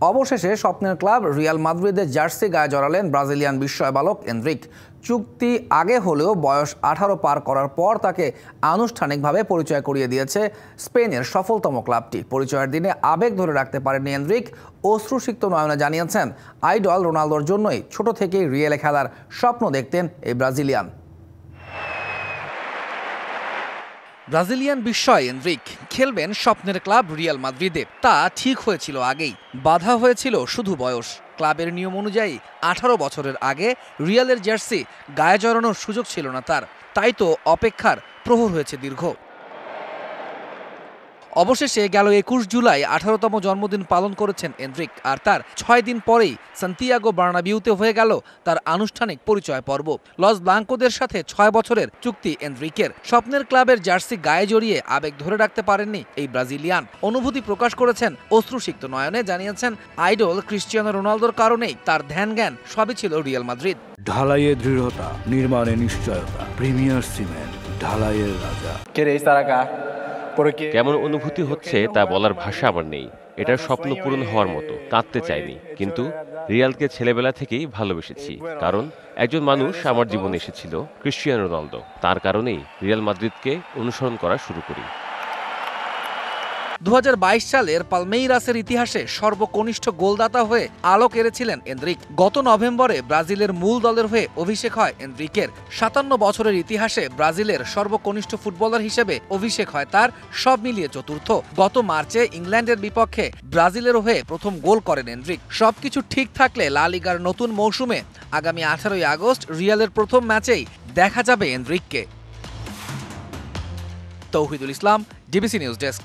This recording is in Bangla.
অবশেষে স্বপ্নের ক্লাব রিয়াল মাদ্রিদের জার্সি গায়ে জড়ালেন ব্রাজিলিয়ান বিস্ময় বালক এনরিক। চুক্তি আগে হলেও বয়স 18 পার করার পর তাকে আনুষ্ঠানিকভাবে পরিচয় করিয়ে দিয়েছে স্পেনের সফলতম ক্লাবটি। পরিচয়ের দিনে আবেগ ধরে রাখতে পারেননি এনরিক। অশ্রুসিক্ত নয়নে জানিয়েছেন, আইডল রোনালদোর জন্যই ছোট থেকেই রিয়ালে খেলার স্বপ্ন দেখতেন এই ব্রাজিলিয়ান। ব্রাজিলিয়ান বিস্ময় এনরিক খেলবেন স্বপ্নের ক্লাব রিয়াল মাদ্রিদে। তা ঠিক হয়েছিল আগেই, বাধা হয়েছিল শুধু বয়স। ক্লাবের নিয়ম অনুযায়ী 18 বছরের আগে রিয়ালের জার্সি গায়ে জড়ানোর সুযোগ ছিল না তার। তাই তো অপেক্ষার প্রহর হয়েছে দীর্ঘ। অবশেষে গেল 21 জুলাই 18তম জন্মদিন পালন করেছেন এনরিক। আর তার 6 দিন পরেই সান্তিয়াগো বার্নাবিউতে হয়ে গেল তার আনুষ্ঠানিক পরিচয় পর্ব। লস ব্লাঙ্কোদের সাথে 6 বছরের চুক্তি এনরিকের। স্বপ্নের ক্লাবের জার্সি গায়ে জড়িয়ে আবেগ ধরে রাখতে পারেননি এই ব্রাজিলিয়ান। অনুভূতি প্রকাশ করেছেন অশ্রুসিক্ত নয়নে। জানিয়েছেন, আইডল ক্রিস্টিয়ানো রোনালদোর কারণেই তার ধ্যান জ্ঞান সবই ছিল রিয়াল মাদ্রিদ। ঢালাইয়ে দৃঢ়তা, নির্মাণে নিশ্চয়তা, প্রিমিয়ার সিমেন্ট, ঢালাইয়ের রাজা। কেমন অনুভূতি হচ্ছে তা বলার ভাষা আমার নেই। এটার স্বপ্ন পূরণ হওয়ার মতো। কাঁদতে চাইনি, কিন্তু রিয়ালকে ছেলেবেলা থেকেই ভালোবেসেছি। কারণ একজন মানুষ আমার জীবনে এসেছিল, ক্রিস্টিয়ানো রোনালদো। তার কারণেই রিয়াল মাদ্রিদকে অনুসরণ করা শুরু করি। 2022 সালের পালমেইরাসের ইতিহাসে সর্বকনিষ্ঠ গোলদাতা হয়ে আলো কেড়েছিলেন এনরিক। গত নভেম্বরে ব্রাজিলের মূল দলের হয়ে অভিষেক হয় এনরিকের। 57 বছরের ইতিহাসে ব্রাজিলের সর্বকনিষ্ঠ ফুটবলার হিসেবে অভিষেক হয় তার, সব মিলিয়ে চতুর্থ। গত মার্চে ইংল্যান্ডের বিপক্ষে ব্রাজিলের হয়ে প্রথম গোল করেন এনরিক। সবকিছু ঠিক থাকলে লা লিগার নতুন মৌসুমে আগামী 18 আগস্ট রিয়ালের প্রথম ম্যাচেই দেখা যাবে এনরিককে। তৌহিদুল ইসলাম, ডিবিসি নিউজ ডেস্ক।